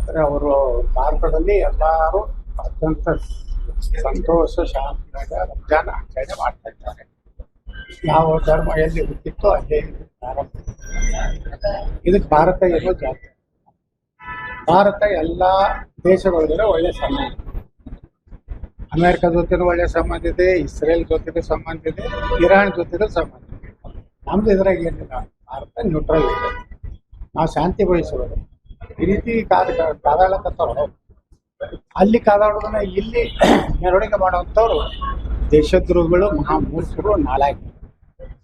ಅಂದರೆ ಅವರು ಭಾರತದಲ್ಲಿ ಎಲ್ಲರೂ ಅತ್ಯಂತ ಸಂತೋಷ ಶಾಂತಿಯಾಗ ರಂಜಾನ್ ಆಚರಣೆ ಮಾಡ್ತಾ ಇದ್ದಾರೆ. ಯಾವ ಧರ್ಮ ಎಲ್ಲಿ ಹುಟ್ಟಿತ್ತೋ ಅಲ್ಲೇ ಪ್ರಾರಂಭ. ಇದಕ್ಕೆ ಭಾರತ ಏನೋ ಜಾತಿ. ಭಾರತ ಎಲ್ಲ ದೇಶಗಳ ಒಳ್ಳೆ ಸಂಬಂಧ. ಅಮೇರಿಕ ಜೊತೆನೂ ಒಳ್ಳೆ ಸಂಬಂಧ ಇದೆ, ಇಸ್ರೇಲ್ ಜೊತೆಗೂ ಸಂಬಂಧ ಇದೆ, ಇರಾನ್ ಜೊತೆಗೂ ಸಂಬಂಧ ಇದೆ. ನಮ್ದು ಇದ್ರಾಗ ಏನಿಲ್ಲ, ಭಾರತ ನ್ಯೂಟ್ರಲ್ ಇದೆ. ನಾವು ಶಾಂತಿ ಬಯಸುವುದು. ಈ ರೀತಿ ಕಾದಾಡಕತ್ತವ್ರು. ಅಲ್ಲಿ ಕಾದಾಡೋದನ್ನ ಇಲ್ಲಿ ಮೆರವಣಿಗೆ ಮಾಡುವಂಥವ್ರು ದೇಶದ್ರೋಹಿಗಳು, ಮಹಾಮೂರ್ಖರು, ನಾಲಾಯಕರು.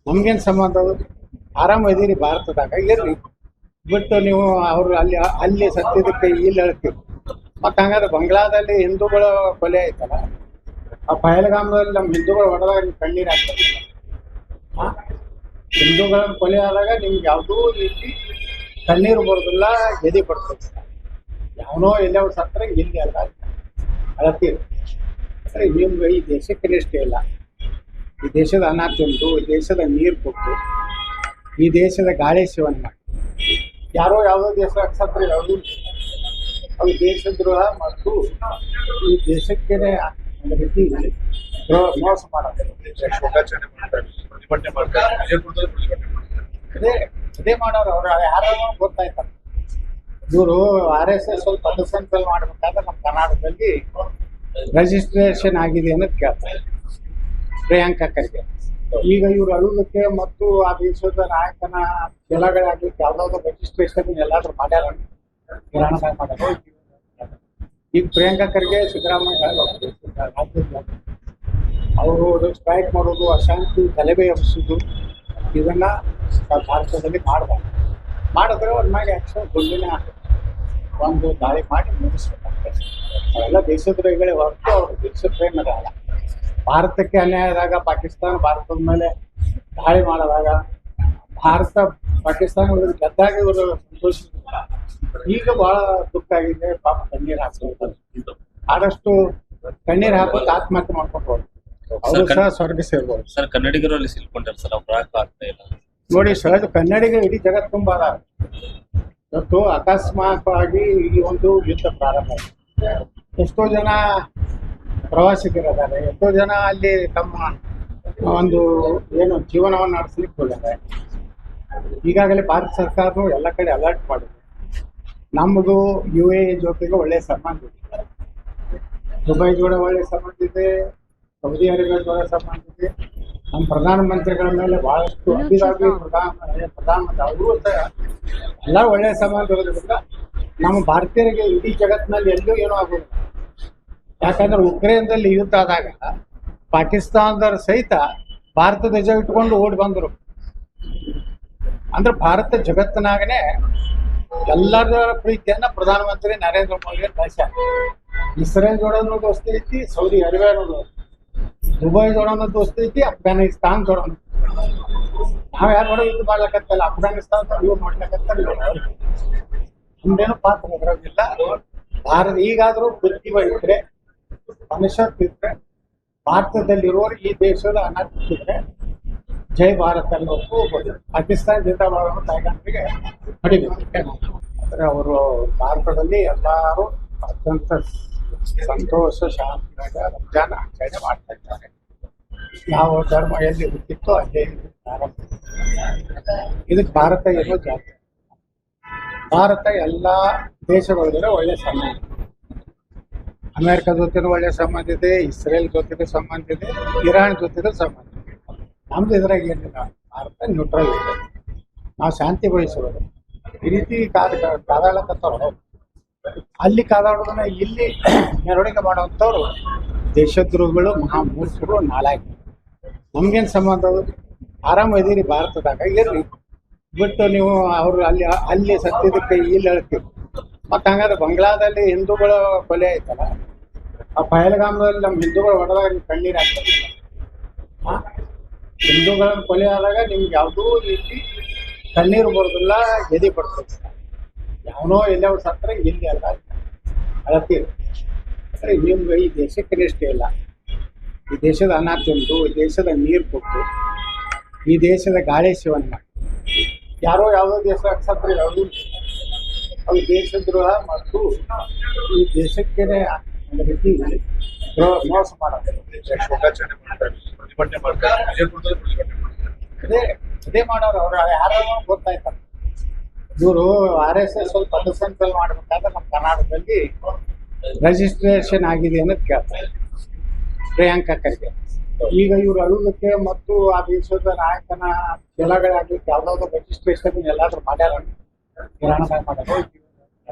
ನಮ್ಗೇನು ಸಂಬಂಧ? ಆರಾಮ ಇದೀರಿ ಭಾರತದಾಗ, ಇರ್ರಿ. ಬಿಟ್ಟು ನೀವು ಅವರು ಅಲ್ಲಿ ಸತ್ಯದಕ್ಕೆ ಇಲ್ಲಿ ಹೇಳ್ತೀವಿ. ಮತ್ತು ಹಂಗಾದ್ರೆ ಬಂಗ್ಲಾದಲ್ಲಿ ಹಿಂದೂಗಳ ಕೊಲೆ ಆಯ್ತಲ್ಲ, ಆ ಪಹಲ್ಗಾಮದಲ್ಲಿ ನಮ್ಮ ಹಿಂದೂಗಳು ಹೊಡೆದಾಗ ಕಣ್ಣೀರು ಹಾಕ್ತಾರೆ. ಹಿಂದೂಗಳ ಕೊಲೆ ಆದಾಗ ನಿಮ್ಗೆ ಯಾವುದೂ ರೀತಿ ಕಣ್ಣೀರು ಬರೋದಿಲ್ಲ, ಎದೆ ಬರ್ತದೆ. ಯಾವನೋ ಎಲ್ಲೋ ಸತ್ತರೆ ಇಲ್ಲಿ ಅಲ್ಲ ಅಳತೀರಿ. ಸರಿ, ನಿಮ್ಗೆ ಈ ದೇಶಕ್ಕೆ ನಿಷ್ಠೆ ಇಲ್ಲ. ಈ ದೇಶದ ಅನ್ನ ತಿಂದು, ಈ ದೇಶದ ನೀರು ಕೊಟ್ಟು, ಈ ದೇಶದ ಗಾಳಿ ಸೇವನೆ ಮಾಡಿ ಯಾರೋ ಯಾವುದೋ ದೇಶ ಸತ್ತರೆ ಯಾವುದೂ ಅದು ದೇಶದ್ರೋಹ ಮತ್ತು ಈ ದೇಶಕ್ಕೆ ಒಂದು ರೀತಿ ಮೋಸ ಮಾಡೋದು. ಅದೇ ಮಾಡೋರು. ಅವ್ರು ಯಾರೋ ಗೊತ್ತಾಯ್ತಾರೆ. ಇವರು RSS ಪದಸಂಚಲನ ಮಾಡ್ಬೇಕಾದ್ರೆ ನಮ್ಮ ಕರ್ನಾಟಕದಲ್ಲಿ ರಿಜಿಸ್ಟ್ರೇಷನ್ ಆಗಿದೆ ಅನ್ನೋದು ಕೇಳ್ತಾರೆ ಪ್ರಿಯಾಂಕಾ ಖರ್ಗೆ. ಈಗ ಇವ್ರು ಅಳುವುದಕ್ಕೆ ಮತ್ತು ಆ ದೇಶದ ನಾಯಕನ ಕೆಳಗಳಾಗಲಿಕ್ಕೆ ಯಾವುದಾದ್ರು ರಿಜಿಸ್ಟ್ರೇಷನ್ ಎಲ್ಲಾದ್ರೂ ಮಾಡ್ಯಾರ ಮಾಡ್ಯಾರ. ಈಗ ಪ್ರಿಯಾಂಕಾ ಖರ್ಗೆ ಸಿದ್ದರಾಮಯ್ಯ ಅವರು ಸ್ಟ್ರೈಕ್ ಮಾಡೋದು, ಅಶಾಂತಿ ಗಲಭೆ ಎಬ್ಬಿಸೋದು, ಇದನ್ನ ಭಾರತದಲ್ಲಿ ಮಾಡಿದ್ರೆ ಅವ್ರ ಮೇಲೆ ಆಕ್ಷನ್ ಗುಂಡಿನ ಒಂದು ದಾಳಿ ಮಾಡಿ ಮುಗಿಸ್ಬೇಕಾಗ್ತದೆ. ಅವೆಲ್ಲ ದೇಶದ್ರೋಹಿಗಳೇ ಹೊರತು ಅವರು ದೇಶ ಪ್ರೇಮದಲ್ಲ. ಭಾರತಕ್ಕೆ ಅನ್ಯಾಯ ಆದಾಗ ಪಾಕಿಸ್ತಾನ ಭಾರತದ ಮೇಲೆ ದಾಳಿ ಮಾಡಿದಾಗ ಪಾಕಿಸ್ತಾನ ಗೆದ್ದಾಗ ಇವರು ಸಂತೋಷಿಸಿಲ್ಲ. ಈಗ ಬಹಳ ದುಃಖ ಆಗಿದೆ. ಪಾಪ ಕಣ್ಣೀರು ಹಾಕ್ತಾರೆ. ಆದಷ್ಟು ಕಣ್ಣೀರು ಹಾಕೋದು ಆತ್ಮಹತ್ಯೆ ಮಾಡ್ಕೊಂಡು ಅವರು ಸಹ ಸ್ವರ್ಗ ಸೇರ್ಬೋದು. ಸರ್, ಕನ್ನಡಿಗರು ಅಲ್ಲಿ ಸಿಲ್ಕೊಂಡ್ರೆ ಸರ್ ಅವ್ರು ಆಗ್ತಾ ಇಲ್ಲ ನೋಡಿ. ಸಹಜ ಕನ್ನಡಿಗರು ಇಡೀ ಜಗತ್ತು ತುಂಬ ಅದಾರ. ಇವತ್ತು ಅಕಸ್ಮಾತ್ವಾಗಿ ಈ ಒಂದು ಯುದ್ಧ ಪ್ರಾರಂಭ ಆಗಿದೆ. ಎಷ್ಟೋ ಜನ ಪ್ರವಾಸಿಗರಿದ್ದಾರೆ, ಎಷ್ಟೋ ಜನ ಅಲ್ಲಿ ತಮ್ಮ ಒಂದು ಏನು ಜೀವನವನ್ನು ನಡೆಸಲಿಕ್ಕೆ ಹೋಗಿದ್ದಾರೆ. ಈಗಾಗಲೇ ಭಾರತ ಸರ್ಕಾರವು ಎಲ್ಲ ಕಡೆ ಅಲರ್ಟ್ ಮಾಡಿದೆ. ನಮ್ಮದು UAE ಜೊತೆಗೆ ಒಳ್ಳೆಯ ಸಂಬಂಧ ಇದೆ, ದುಬೈ ಜೋಡ ಒಳ್ಳೆಯ ಸಂಬಂಧ ಇದೆ, ಸೌದಿ ಅರೇಬಿಯಾ ಜೋಡ ಸಂಬಂಧ ಇದೆ. ನಮ್ಮ ಪ್ರಧಾನಮಂತ್ರಿಗಳ ಮೇಲೆ ಬಹಳಷ್ಟು ಅಭಿರಾಗಿ ಪ್ರಧಾನಮಂತ್ರಿ ಅವರು ಎಲ್ಲ ಒಳ್ಳೆಯ ಸಂಬಂಧ ಇರೋದ್ರಿಂದ ನಮ್ಮ ಭಾರತೀಯರಿಗೆ ಇಡೀ ಜಗತ್ತಿನಲ್ಲಿ ಎಲ್ಲೂ ಏನೂ ಆಗೋದಿಲ್ಲ. ಯಾಕಂದ್ರೆ ಉಕ್ರೇನ್ದಲ್ಲಿ ಯುದ್ಧ ಆದಾಗ ಪಾಕಿಸ್ತಾನದವ್ರ ಸಹಿತ ಭಾರತ ಧ್ವಜ ಇಟ್ಕೊಂಡು ಓಡಿ ಬಂದರು. ಅಂದ್ರೆ ಭಾರತ ಜಗತ್ತಿನಾಗನೇ ಎಲ್ಲರ ಪ್ರೀತಿಯನ್ನ ಪ್ರಧಾನಮಂತ್ರಿ ನರೇಂದ್ರ ಮೋದಿ ಕಳಿಸ್ಯಾರ. ಇಸ್ರೇಲ್ ಜೋಡನೂ ದೋಸ್ತಿ ಐತಿ, ಸೌದಿ ಅರೇಬಿಯಾನೂ ದುಬೈ ಜೋಡನೂ ದೋಸ್ತಿ ಐತಿ, ಅಫ್ಘಾನಿಸ್ತಾನ್ ಜೋಡನೂ. ನಾವು ಯಾರು ನೋಡೋ ಯುದ್ಧ ಮಾಡ್ಲಕತ್ತಲ್ಲ, ಅಫ್ಘಾನಿಸ್ತಾನ ಇವ್ರು ಮಾಡ್ಲಕತ್ತಲ್ಲ. ನಮ್ದೇನು ಪಾತ್ರ ಇರೋದಿಲ್ಲ. ಭಾರತ ಈಗಾದರೂ ಬುದ್ಧಿ ಇದ್ರೆ, ಮನುಷ್ಯತ್ವ ಇದ್ರೆ, ಭಾರತದಲ್ಲಿರುವವರು ಈ ದೇಶದ ಅನಾಥಿದ್ರೆ ಜೈ ಭಾರತ್ ಅನ್ನೋಕ್ಕೂ ಹೋಗ್ಬೋದು. ಪಾಕಿಸ್ತಾನ ಜಿಂದಾಬಾದ್ ತಾಯ್ಗಾಂಧಿಗೆ ಹೊಡಿಬೇಕು. ಅಂದರೆ ಅವರು ಭಾರತದಲ್ಲಿ ಎಲ್ಲರೂ ಅತ್ಯಂತ ಸಂತೋಷ ಶಾಂತಿಯಾಗ ರಂಜಾನ್ ಆಚರಣೆ ಮಾಡ್ತಾ ಇದ್ದಾರೆ. ಯಾವ ಧರ್ಮ ಎಲ್ಲಿ ಹುಟ್ಟಿತ್ತೋ ಅಲ್ಲೇ ಪ್ರಾರಂಭ. ಇದಕ್ಕೆ ಭಾರತ ಏನೋ ಜಾತಿ. ಭಾರತ ಎಲ್ಲ ದೇಶಗಳ ಒಳ್ಳೆ ಸಂಬಂಧ. ಅಮೇರಿಕ ಜೊತೆನೂ ಒಳ್ಳೆ ಸಂಬಂಧ ಇದೆ, ಇಸ್ರೇಲ್ ಜೊತೆಗೂ ಸಂಬಂಧ ಇದೆ, ಇರಾನ್ ಜೊತೆಗೂ ಸಂಬಂಧ ಇದೆ. ನಮ್ದು ಇದ್ರಾಗ ಏನಿಲ್ಲ, ಭಾರತ ನ್ಯೂಟ್ರಲ್ ಇದೆ. ನಾವು ಶಾಂತಿ ಬಯಸುವುದು. ಈ ರೀತಿ ಕಾದಾಡಕತ್ತವ್ರು. ಅಲ್ಲಿ ಕಾದಾಡೋದನ್ನ ಇಲ್ಲಿ ಮೆರವಣಿಗೆ ಮಾಡುವಂಥವ್ರು ದೇಶದ್ರೋಹಿಗಳು, ಮಹಾಮೂರ್ಖರು, ನಾಲಾಯಕರು. ನಮ್ಗೇನು ಸಂಬಂಧ? ಆರಾಮ ಇದೀರಿ ಭಾರತದಾಗ, ಇರ್ರಿ. ಬಿಟ್ಟು ನೀವು ಅವರು ಅಲ್ಲಿ ಸತ್ಯದಕ್ಕೆ ಇಲ್ಲಿ ಹೇಳ್ತೀವಿ. ಮತ್ತು ಹಂಗಾದ್ರೆ ಬಂಗ್ಲಾದಲ್ಲಿ ಹಿಂದೂಗಳ ಕೊಲೆ ಆಯ್ತಲ್ಲ, ಆ ಪಹಲ್ಗಾಮದಲ್ಲಿ ನಮ್ಮ ಹಿಂದೂಗಳು ಹೊಡೆದಾಗ ಕಣ್ಣೀರು ಹಾಕ್ತಾರೆ. ಹಿಂದೂಗಳ ಕೊಲೆ ಆದಾಗ ನಿಮ್ಗೆ ಯಾವುದೂ ರೀತಿ ಕಣ್ಣೀರು ಬರೋದಿಲ್ಲ, ಎದೆ ಬರ್ತದೆ. ಯಾವನೋ ಎಲ್ಲೋ ಸತ್ತರೆ ಇಲ್ಲಿ ಅಲ್ಲ ಅಳತೀರಿ. ಸರಿ, ನಿಮ್ಗೆ ಈ ದೇಶಕ್ಕೆ ನಿಷ್ಠೆ ಇಲ್ಲ. ಈ ದೇಶದ ಅನ್ನ ತಿಂದು, ಈ ದೇಶದ ನೀರು ಕೊಟ್ಟು, ಈ ದೇಶದ ಗಾಳಿ ಸೇವನೆ ಮಾಡಿ ಯಾರೋ ಯಾವುದೋ ದೇಶ ಸತ್ತರೆ ಯಾವುದೂ ಅದು ದೇಶದ್ರೋಹ ಮತ್ತು ಈ ದೇಶಕ್ಕೆ ಒಂದು ರೀತಿ ಮೋಸ ಮಾಡೋದು. ಶೋಕಾಚರಣೆ ಮಾಡ್ತಾರೆ, ಪ್ರತಿಭಟನೆ ಮಾಡ್ತಾರೆ, ವಿಜಯಪುರದಲ್ಲಿ ಪ್ರತಿಭಟನೆ ಮಾಡ್ತಾರೆ. ಅದೇ ಮಾಡೋರು. ಅವ್ರು ಯಾರೋ ಗೊತ್ತಾಯ್ತಲ್ಲ, ಇವರು RSS ಸ್ವಲ್ಪ ಪದಸಂಚಲನ ಮಾಡ್ಬೇಕಾದ್ರೆ ನಮ್ಮ ಕರ್ನಾಟಕದಲ್ಲಿ ರಿಜಿಸ್ಟ್ರೇಷನ್ ಆಗಿದೆ ಅನ್ನೋದು ಕೇಳ್ತಾರೆ ಪ್ರಿಯಾಂಕಾ ಖರ್ಗೆ. ಈಗ ಇವ್ರು ಅಳುವುದಕ್ಕೆ ಮತ್ತು ಆ ದೇಶದ ನಾಯಕನ ಕೆಲಗಳಾಗಲಿಕ್ಕೆ ಯಾವ್ದಾದ್ರು ರಿಜಿಸ್ಟ್ರೇಷನ್ ಎಲ್ಲಾದ್ರೂ ಮಾಡ್ಯಾರ ಕಿರಾಣದಾಗ ಮಾಡೋದು.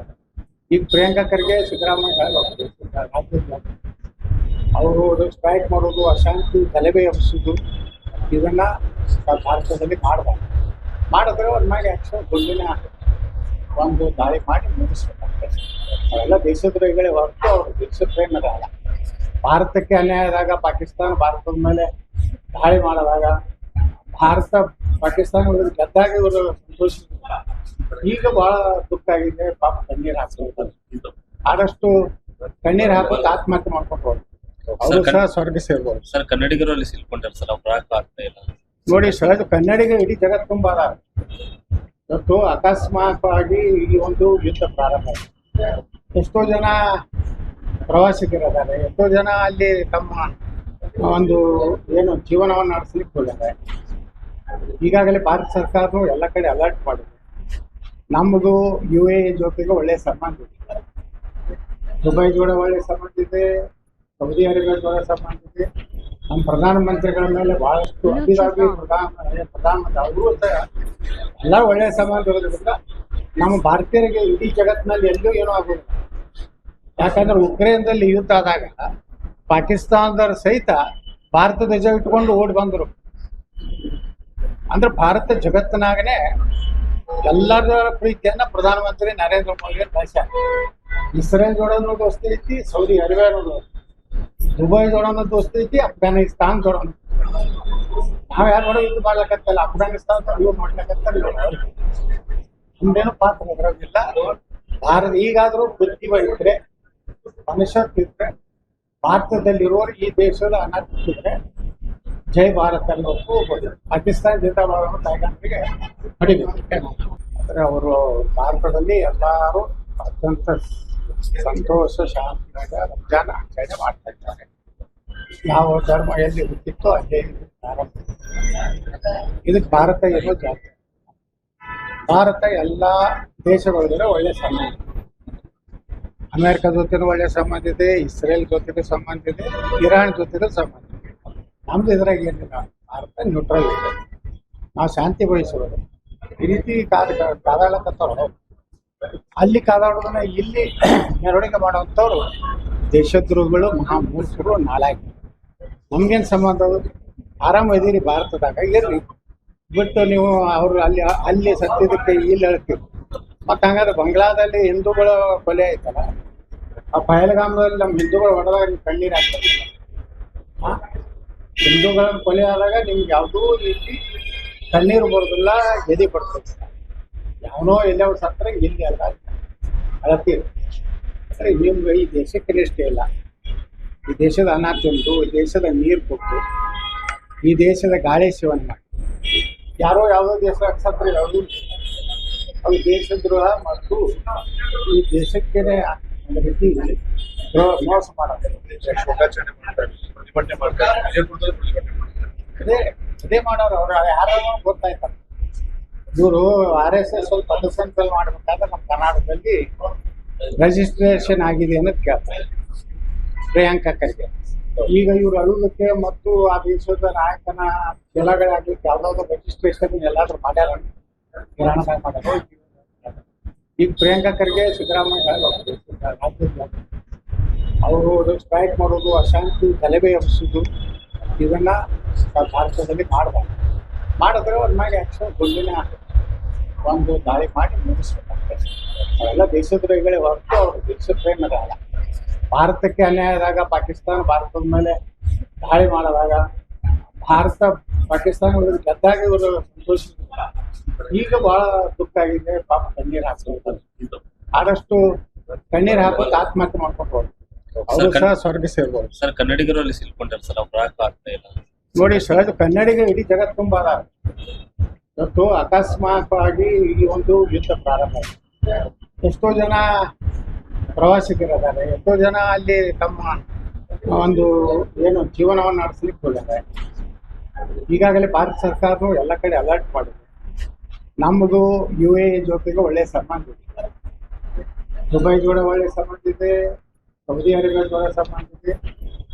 ಈಗ ಪ್ರಿಯಾಂಕಾ ಖರ್ಗೆ ಸಿದ್ದರಾಮಯ್ಯ ಅವರು ಸ್ಟ್ರೈಕ್ ಮಾಡೋದು, ಅಶಾಂತಿ ಗಲಭೆ ಎಬ್ಬಿಸೋದು, ಇದನ್ನ ಭಾರತದಲ್ಲಿ ಮಾಡಿದ್ರೆ ಅವ್ರ ಮ್ಯಾಗೆ ಆಕ್ಷನ್ ಗುಂಡಿನ ಒಂದು ದಾಳಿ ಮಾಡಿ ಮುಗಿಸ್ಬೇಕಾಗ್ತದೆ. ಅವೆಲ್ಲ ದೇಶದ್ರೋಹಿಗಳೇ ಹೊರತು ಅವರು ದೇಶ ಪ್ರೇಮದ ಅಲ್ಲ. ಭಾರತಕ್ಕೆ ಅನ್ಯಾಯ ಆದಾಗ ಪಾಕಿಸ್ತಾನ ಭಾರತದ ಮೇಲೆ ದಾಳಿ ಮಾಡಿದಾಗ ಪಾಕಿಸ್ತಾನ ಗೆದ್ದಾಗ ಇವರು ಸಂತೋಷಿಸಿಲ್ಲ. ಈಗ ಬಹಳ ದುಃಖ ಆಗಿದೆ. ಪಾಪ ಕಣ್ಣೀರು ಹಾಕ್ತಾರೆ. ಆದಷ್ಟು ಕಣ್ಣೀರು ಹಾಕೋದು ಆತ್ಮಹತ್ಯೆ ಮಾಡ್ಕೊಂಡು ಅವರು ಸಹ ಸ್ವರ್ಗ ಸೇರ್ಬೋದು. ಸರ್, ಕನ್ನಡಿಗರು ಅಲ್ಲಿ ಸಿಲ್ಕೊಂಡಾರೆ ಸರ್, ಅವ್ರು ಬರಕ್ ಆಗ್ತಾ ಇಲ್ಲ. ನೋಡಿ ಸಹಜ ಕನ್ನಡಿಗ ಇಡೀ ಜಗತ್ತು ತುಂಬ ಅದಾರ. ಇವತ್ತು ಅಕಸ್ಮಾತ್ವಾಗಿ ಈ ಒಂದು ಯುದ್ಧ ಪ್ರಾರಂಭ ಆಗಿದೆ. ಎಷ್ಟೋ ಜನ ಪ್ರವಾಸಿಗರಿದ್ದಾರೆ, ಎಷ್ಟೋ ಜನ ಅಲ್ಲಿ ತಮ್ಮ ಒಂದು ಏನು ಜೀವನವನ್ನು ನಡೆಸಲಿಕ್ಕೆ ಹೋಗಿದ್ದಾರೆ. ಈಗಾಗಲೇ ಭಾರತ ಸರ್ಕಾರವು ಎಲ್ಲ ಕಡೆ ಅಲರ್ಟ್ ಮಾಡಿದೆ. ನಮ್ಮದು UAE ಜೊತೆಗೆ ಒಳ್ಳೆಯ ಸಂಬಂಧ ಇದೆ, ದುಬೈ ಜೋಡ ಒಳ್ಳೆಯ ಸಂಬಂಧ ಇದೆ, ಸೌದಿ ಅರೇಬಿಯಾ ಜೋಡ ಸಂಬಂಧ ಇದೆ. ನಮ್ಮ ಪ್ರಧಾನಮಂತ್ರಿಗಳ ಮೇಲೆ ಬಹಳಷ್ಟು ಅಭಿರಾಮಿ ಪ್ರಧಾನಮಂತ್ರಿ ಅವರು ಎಲ್ಲ ಒಳ್ಳೆಯ ಸಂಬಂಧ ಇರೋದ್ರಿಂದ ನಮ್ಮ ಭಾರತೀಯರಿಗೆ ಇಡೀ ಜಗತ್ತಿನಲ್ಲಿ ಎಲ್ಲೂ ಏನೂ ಆಗೋದಿಲ್ಲ. ಯಾಕಂದ್ರೆ ಉಕ್ರೇನ್ದಲ್ಲಿ ಯುದ್ಧ ಆದಾಗ ಪಾಕಿಸ್ತಾನದವ್ರ ಸಹಿತ ಭಾರತ ಧ್ವಜ ಇಟ್ಕೊಂಡು ಓಡಿ ಬಂದರು. ಅಂದ್ರೆ ಭಾರತ ಜಗತ್ತಿನಾಗನೇ ಎಲ್ಲರ ಪ್ರೀತಿಯನ್ನ ಪ್ರಧಾನಮಂತ್ರಿ ನರೇಂದ್ರ ಮೋದಿ ಕಳಿಸ್ಯಾರ. ಇಸ್ರೇಲ್ ಜೋಡೋನು ದೋಸ್ತಿ ಐತಿ, ಸೌದಿ ಅರೇಬಿಯಾನು ದುಬೈ ಜೋಡೋನು ದೋಸ್ತಿ ಐತಿ, ಅಫ್ಘಾನಿಸ್ತಾನ್ ಜೋಡೋನು. ನಾವ್ ಯಾರು ನೋಡೋ ಯುದ್ಧ ಮಾಡ್ಲಕತ್ತಲ್ಲ, ಅಫ್ಘಾನಿಸ್ತಾನ ಇವ್ರು ಮಾಡ್ಲಕತ್ತಲ್ಲ. ನಮ್ದೇನು ಪಾತ್ರ ಇದ್ರಾಗಿಲ್ಲ. ಭಾರತ ಈಗಾದ್ರೂ ಬುದ್ಧಿ ಇದ್ರೆ, ಮನುಷ್ಯತ್ವಿದ್ರೆ, ಭಾರತದಲ್ಲಿರೋರು ಈ ದೇಶದ ಅನಾಥಿದ್ರೆ ಜೈ ಭಾರತ ಅನ್ನೋದು ಪಾಕಿಸ್ತಾನ ಜಿಂದಾಬಾದ್ ತಾಯ್ಗಾಂಧಿಗೆ ಹೊಡಿಬೇಕು. ಅಂದ್ರೆ ಅವರು ಭಾರತದಲ್ಲಿ ಎಲ್ಲರೂ ಅತ್ಯಂತ ಸಂತೋಷ ಶಾಂತಿಯಾಗ ರಂಜಾನ್ ಆಚರಣೆ ಮಾಡ್ತಾ ಇದ್ದಾರೆ. ಯಾವ ಧರ್ಮ ಎಲ್ಲಿ ಹುಟ್ಟಿತ್ತೋ ಅಲ್ಲೇ ಪ್ರಾರಂಭ. ಇದಕ್ಕೆ ಭಾರತ ಏನೋ ಜಾತಿ. ಭಾರತ ಎಲ್ಲ ದೇಶಗಳ ಜೊತೆ ಒಳ್ಳೆ ಸಂಬಂಧ, ಅಮೆರಿಕ ಜೊತೆನೂ ಒಳ್ಳೆ ಸಂಬಂಧ ಇದೆ, ಇಸ್ರೇಲ್ ಜೊತೆಗೂ ಸಂಬಂಧ ಇದೆ, ಇರಾನ್ ಜೊತೆಗೂ ಸಂಬಂಧ ಇದೆ. ನಮ್ದು ಇದ್ರಾಗ ಏನಿಲ್ಲ, ಭಾರತ ನ್ಯೂಟ್ರಲ್ ಇದೆ. ನಾವು ಶಾಂತಿ ಬಯಸೋದು. ಈ ರೀತಿ ಕಾದಾಡಕತ್ತವ್ರು ಅಲ್ಲಿ ಕಾದಾಡೋದನ್ನ ಇಲ್ಲಿ ಮೆರವಣಿಗೆ ಮಾಡುವಂಥವ್ರು ದೇಶದ್ರೋಹಿಗಳು, ಮಹಾಮೂರ್ಖರು, ನಾಲಾಯಕರು. ನಮ್ಗೇನು ಸಂಬಂಧ? ಆರಾಮ ಇದೀರಿ ಭಾರತದಾಗ, ಇರ್ರಿ. ಬಿಟ್ಟು ನೀವು ಅವರು ಅಲ್ಲಿ ಸತ್ತಿದ್ದಕ್ಕೆ ಇಲ್ಲಿ ಹೇಳ್ತೀವಿ. ಮತ್ತು ಹಂಗಾದ್ರೆ ಬಂಗ್ಲಾದಲ್ಲಿ ಹಿಂದೂಗಳ ಕೊಲೆ ಆಯ್ತಲ್ಲ, ಆ ಪಹಲ್ಗಾಮದಲ್ಲಿ ನಮ್ಮ ಹಿಂದೂಗಳು ಹೊಡೆದಾಗ ನೀವು ಕಣ್ಣೀರು ಹಾಕ್ತಾರೆ. ಹಿಂದೂಗಳ ಕೊಲೆ ಆದಾಗ ನಿಮ್ಗೆ ಯಾವುದೂ ರೀತಿ ಕಣ್ಣೀರು ಬರೋದಿಲ್ಲ, ಎದೆ ಬರ್ತದೆ. ಯಾವನೋ ಎಲ್ಲವ್ರು ಸತ್ತರೆ ಇಲ್ಲಿ ಅಲ್ಲ ಅಳತೀರಿ. ಅಂದರೆ ನಿಮ್ಗೆ ಈ ದೇಶಕ್ಕೆ ಇಷ್ಟೇ ಇಲ್ಲ. ಈ ದೇಶದ ಅನ್ನ ತಿಂದು, ಈ ದೇಶದ ನೀರು ಕೊಟ್ಟು, ಈ ದೇಶದ ಗಾಳಿ ಸೇವನೆ ಮಾಡಿ ಯಾರೋ ಯಾವುದೋ ದೇಶ ಸತ್ತರೆ ಯಾವುದೂ ಅದು ದೇಶದ್ರೋಹ ಮತ್ತು ಈ ದೇಶಕ್ಕೆ ಒಂದು ರೀತಿ ಮೋಸ ಮಾಡೋದು. ಶೋಕಾಚರಣೆ ಮಾಡ್ತಾರೆ, ಪ್ರತಿಭಟನೆ ಮಾಡ್ತಾರೆ, ವಿಜಯಪುರದಲ್ಲಿ ಪ್ರತಿಭಟನೆ ಮಾಡ್ತಾರೆ. ಅದೇ ಮಾಡೋರು. ಅವ್ರು ಯಾರೋ ಗೊತ್ತಾಯ್ತಲ್ಲ, ಇವರು RSS ಸ್ವಲ್ಪ ಪದಸಂಚಲನ ಮಾಡ್ಬೇಕಾದ್ರೆ ನಮ್ಮ ಕರ್ನಾಟಕದಲ್ಲಿ ರಿಜಿಸ್ಟ್ರೇಷನ್ ಆಗಿದೆ ಅನ್ನೋದು ಕೇಳ್ತಾರೆ ಪ್ರಿಯಾಂಕಾ ಖರ್ಗೆ. ಈಗ ಇವ್ರು ಅಳುವುದಕ್ಕೆ ಮತ್ತು ಆ ದೇಶದ ನಾಯಕನ ಕೆಲಗಳಾಗಲಿಕ್ಕೆ ಯಾವ್ದಾದ್ರು ರಿಜಿಸ್ಟ್ರೇಷನ್ ಎಲ್ಲಾದ್ರೂ ಮಾಡ್ಯಾರ ಕಿರಾಣದಾಗ ಮಾಡೋದು. ಈಗ ಪ್ರಿಯಾಂಕಾ ಖರ್ಗೆ ಸಿದ್ದರಾಮಯ್ಯ ಅವರು ಸ್ಟ್ರೈಕ್ ಮಾಡೋದು, ಅಶಾಂತಿ ಗಲಭೆ ಎಬ್ಬಿಸೋದು, ಇದನ್ನ ಭಾರತದಲ್ಲಿ ಮಾಡಿದ್ರೆ ಅವ್ರ ಮ್ಯಾಗೆ ಆಕ್ಷನ್ ಗುಂಡಿನ ಒಂದು ದಾಳಿ ಮಾಡಿ ಮುಗಿಸ್ಬೇಕಾಗ್ತದೆ. ಅವೆಲ್ಲ ದೇಶದ್ರೋಹಿಗಳೇ ಹೊರತು ಅವರು ದೇಶ ಪ್ರೇಮದ ಅಲ್ಲ. ಭಾರತಕ್ಕೆ ಅನ್ಯಾಯ ಆದಾಗ ಪಾಕಿಸ್ತಾನ ಭಾರತದ ಮೇಲೆ ದಾಳಿ ಮಾಡಿದಾಗ ಪಾಕಿಸ್ತಾನ ಗೆದ್ದಾಗ ಇವರು ಸಂತೋಷಿಸಿಲ್ಲ. ಈಗ ಬಹಳ ದುಃಖ ಆಗಿದೆ. ಪಾಪ ಕಣ್ಣೀರು ಹಾಕ್ತಾರೆ. ಆದಷ್ಟು ಕಣ್ಣೀರು ಹಾಕೋದು ಆತ್ಮಹತ್ಯೆ ಮಾಡ್ಕೊಂಡು ಅವರು ಸಹ ಸ್ವರ್ಗ ಸೇರ್ಬೋದು. ಸರ್, ಕನ್ನಡಿಗರು ಅಲ್ಲಿ ಸಿಲ್ಕೊಂಡಾರೆ ಸರ್, ಅವ್ರು ಬರಕ್ ಆಗ್ತಾ ಇಲ್ಲ. ನೋಡಿ ಸಹಜ ಕನ್ನಡಿಗ ಇಡೀ ಜಗತ್ತು ತುಂಬ ಅದಾರ. ಇವತ್ತು ಅಕಸ್ಮಾತ್ವಾಗಿ ಈ ಒಂದು ಯುದ್ಧ ಪ್ರಾರಂಭ ಆಗಿದೆ. ಎಷ್ಟೋ ಜನ ಪ್ರವಾಸಿಗರಿದ್ದಾರೆ, ಎಷ್ಟೋ ಜನ ಅಲ್ಲಿ ತಮ್ಮ ಒಂದು ಏನು ಜೀವನವನ್ನು ನಡೆಸಲಿಕ್ಕೆ ಹೋಗಿದ್ದಾರೆ. ಈಗಾಗಲೇ ಭಾರತ ಸರ್ಕಾರನು ಎಲ್ಲ ಕಡೆ ಅಲರ್ಟ್ ಮಾಡಿದೆ. ನಮ್ಮದು UAE ಜೊತೆಗೆ ಒಳ್ಳೆಯ ಸಂಬಂಧ ಇದೆ, ದುಬೈ ಜೋಡಿ ಒಳ್ಳೆಯ ಸಂಬಂಧ ಇದೆ, ಸೌದಿ ಅರೇಬಿಯಾ ಜೋಡಿ ಸಂಬಂಧ ಇದೆ.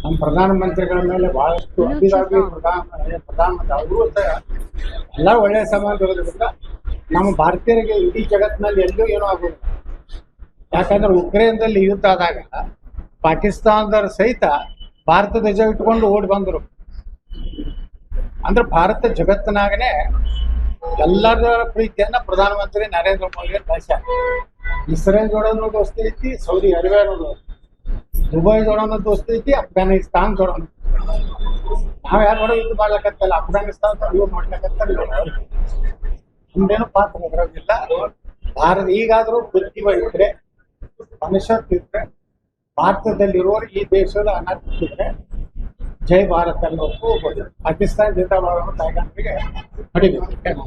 ನಮ್ಮ ಪ್ರಧಾನಮಂತ್ರಿಗಳ ಮೇಲೆ ಬಹಳಷ್ಟು ಅಭಿರಾಮಿ ಪ್ರಧಾನಮಂತ್ರಿ ಅವರು ಸಹ ಎಲ್ಲ ಒಳ್ಳೆಯ ಸಂಬಂಧ ಇರೋದ್ರಿಂದ ನಮ್ಮ ಭಾರತೀಯರಿಗೆ ಇಡೀ ಜಗತ್ತಿನಲ್ಲಿ ಎಲ್ಲೂ ಏನೂ ಆಗೋದಿಲ್ಲ. ಯಾಕಂದ್ರೆ ಉಕ್ರೇನ್ದಲ್ಲಿ ಯುದ್ಧ ಆದಾಗ ಪಾಕಿಸ್ತಾನದವ್ರ ಸಹಿತ ಭಾರತ ಧ್ವಜ ಇಟ್ಕೊಂಡು ಓಡಿ ಬಂದರು. ಅಂದ್ರೆ ಭಾರತ ಜಗತ್ತಿನಾಗನೇ ಎಲ್ಲರ ಪ್ರೀತಿಯನ್ನ ಪ್ರಧಾನಮಂತ್ರಿ ನರೇಂದ್ರ ಮೋದಿ ಕಳಿಸ್ಯಾರ. ಇಸ್ರೇಲ್ ಜೋಡನು ದೋಸ್ತಿ ಐತಿ, ಸೌದಿ ಅರೇಬಿಯಾನು, ದುಬೈ ಜೋಡನು ದೋಸ್ತಿ ಐತಿ, ಅಫ್ಘಾನಿಸ್ತಾನ್ ಜೋಡನು. ನಾವ್ ಯಾರು ನೋಡೋ ಯುದ್ಧ ಮಾಡ್ಲಕತ್ತಲ್ಲ, ಅಫ್ಘಾನಿಸ್ತಾನ ಇವ್ ಮಾಡ್ಲಕತ್ತಲ್ಲ, ನಮ್ದೇನು ಪಾತ್ರ ಎದುರಾಗಿಲ್ಲ. ಭಾರತ ಈಗಾದ್ರೂ ಬುದ್ಧಿವ ಇದ್ರೆ, ಮನುಷ್ಯತ್ವ ಭಾರತದಲ್ಲಿರುವವರು ಈ ದೇಶದ ಅನಾಥಿದ್ರೆ ಜೈ ಭಾರತ್ ಅನ್ನೋದು ಪಾಕಿಸ್ತಾನ ಜಿಂದಾಬಾದ್ ಅನ್ನೋ ತಾಯ್ಗಾಂಧಿಗೆ ಹೊಡಿಬೇಕು.